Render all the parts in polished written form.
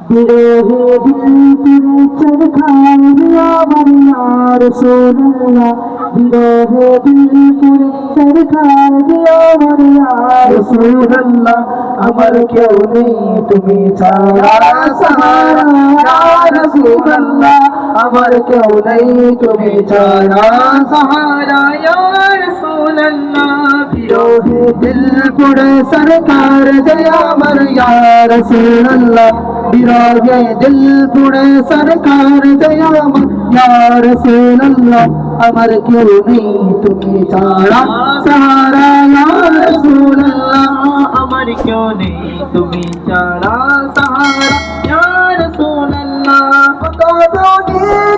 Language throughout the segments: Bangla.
বিরহে দিল পুরে চরখায় আমার ইয়া রাসূলুল্লাহ বিরহে দিল পুরে চরখায় আমার ইয়া রাসূলুল্লাহ আমার কেউ নেই তুমি ছাড়া সাহারা ইয়া রাসূলুল্লাহ আমার কেউ নেই তুমি ছাড়া সাহারা ইয়া রাসূলুল্লাহ বিরহে দিল পুরে সরকার জয় আমার ইয়া রাসূলুল্লাহ বিরহে দিল পুরে সরকার জয় আমার ইয়া রাসূলুল্লাহ আমার কেউ নেই তুমি ছাড়া সাহারা ইয়া রাসূলুল্লাহ আমার কেউ নেই তুমি ছাড়া সাহারা ইয়া রাসূলুল্লাহ কত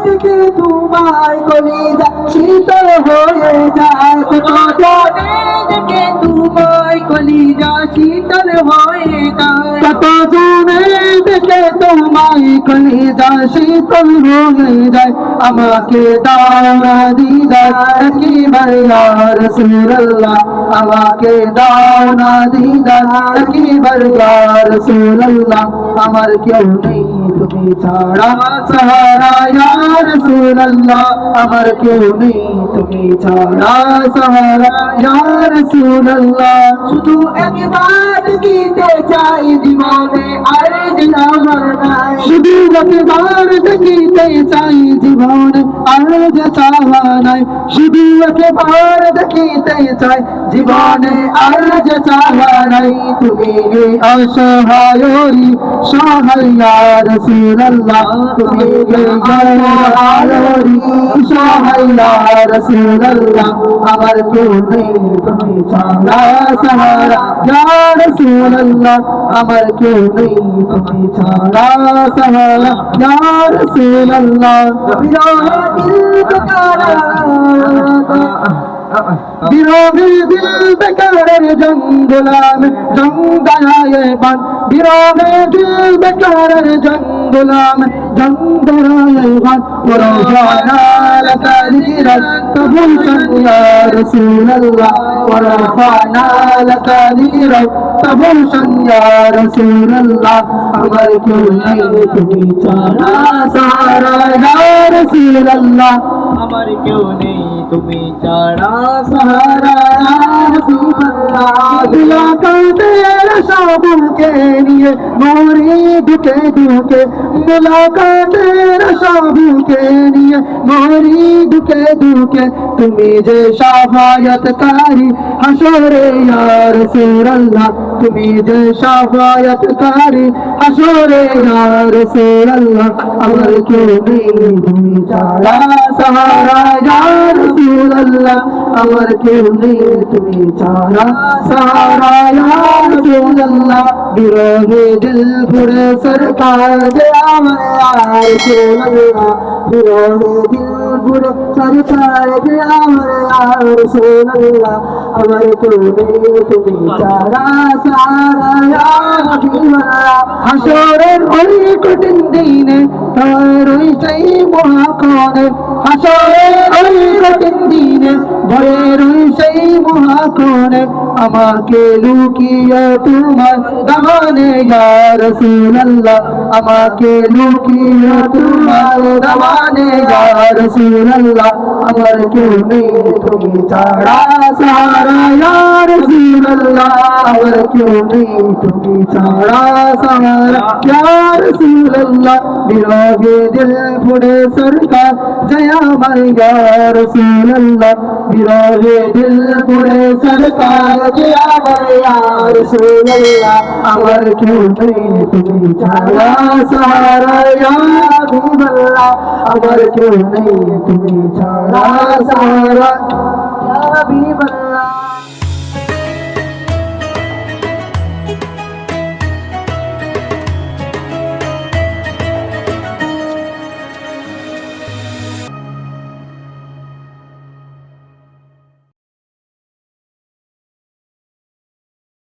দিকে তোমায় কলিজা শীতল হয়ে যায় কত দিকে তোমায় কলিজা শীতল হয়ে যায় কত দেখে তোমায় কলিজা শীতল হয়ে যায় আমাকে দাও না দিদার একবার ইয়া রাসূলুল্লাহ আমাকে দাও না দিদার একবার ইয়া রাসূলুল্লাহ আমার কেউ নেই তুমি ছাড়া সাহারা ইয়া রাসূলুল্লাহ আমার কেউ নেই তুমি ছাড়া সাহারা ইয়া রাসূলুল্লাহ শুধু একবার দেখিতে চাই জীবনে আর আমার নাই শুধু একবার দেখিতে চাই জীবনে আর যে চাওয়া নাই শুধু একবার দেখিতে চাই জীবনে আর যে চাওয়া নাই তুমি অসহায় সহায় ইয়া রাসূলুল্লাহ তুমি সহায় ইয়া রাসূলুল্লাহ আমার কেউ নেই তুমি ছাড়া সাহারা ইয়া রাসূলুল্লাহ আমার কেউ নেই তুমি ছাড়া সাহারা ইয়া রাসূলুল্লাহ বিরহে দিল বেকার বিরহে দিল বেকারের জঙ্গলাম জঙ্গলায় বান বিরহে দিল বেকারের জঙ্গলাম জঙ্গলায় বান ورفعنا لك ذكرك تبوسا يا رسول الله ورفعنا لك ذكرك تبوسا يا رسول الله আমার কেউ নেই তুমি ছাড়া সাহারা ইয়া রাসূলুল্লাহ আমার কেউ নেই তুমি ছাড়া সাহারা ইয়া রাসূলুল্লাহ মুলাকাতের সবকে নিয়ে মরি দুকে দুকে মুলাকাতের সবকে নিয়ে মরি দুকে দুকে তুমি যে শাফায়াতকারী হাসরে ইয়া রাসূলুল্লাহ তুমি যে শাফায়াতকারী হাসরে ইয়া রাসূলুল্লাহ আমার কেউ নেই তুমি ছাড়া সাহারা ইয়া রাসূলুল্লাহ আমার কেউ নেই তুমি ছাড়া সাহারা ইয়া রাসূলুল্লাহ বিরহে দিল পুরে সরকার জয় আমার ইয়া রাসূলুল্লাহ বিরহে দিল পুরে সরকার জয় আমার ইয়া রাসূলুল্লাহ আমার কেউ নেই তুমি ছাড়া সাহারা ইয়া হাবিবাল্লাহ হাসরের ওই কঠিন দিনে তোমার ওই সেই মহাক্ষণে হাসরের ওই কঠিন দিনে ভয়ের ওই সেই মহাক্ষণে আমাকে লুকিয়ে তোমার দামানে ইয়া রাসূলুল্লাহ আমাকে লুকিয়ে তোমার দামানে ইয়া রাসূলুল্লাহ আমার কেউ নেই তুমি ছাড়া সাহারা ইয়া রাসূলুল্লাহ আমার কেউ নেই তুমি ছাড়া সাহারা ইয়া রাসূলুল্লাহ বিরহে দিল পুরে সরকার জয় আমার ইয়া রাসূলুল্লাহ বিরহে দিল পুরে সরকার জয় আমার ইয়া রাসূলুল্লাহ আমার কেউ নেই তুমি ছাড়া সাহারা ইয়া হাবিবাল্লাহ আমার কেউ নেই তুমি ছাড়া সাহারা ইয়া হাবিবাল্লাহ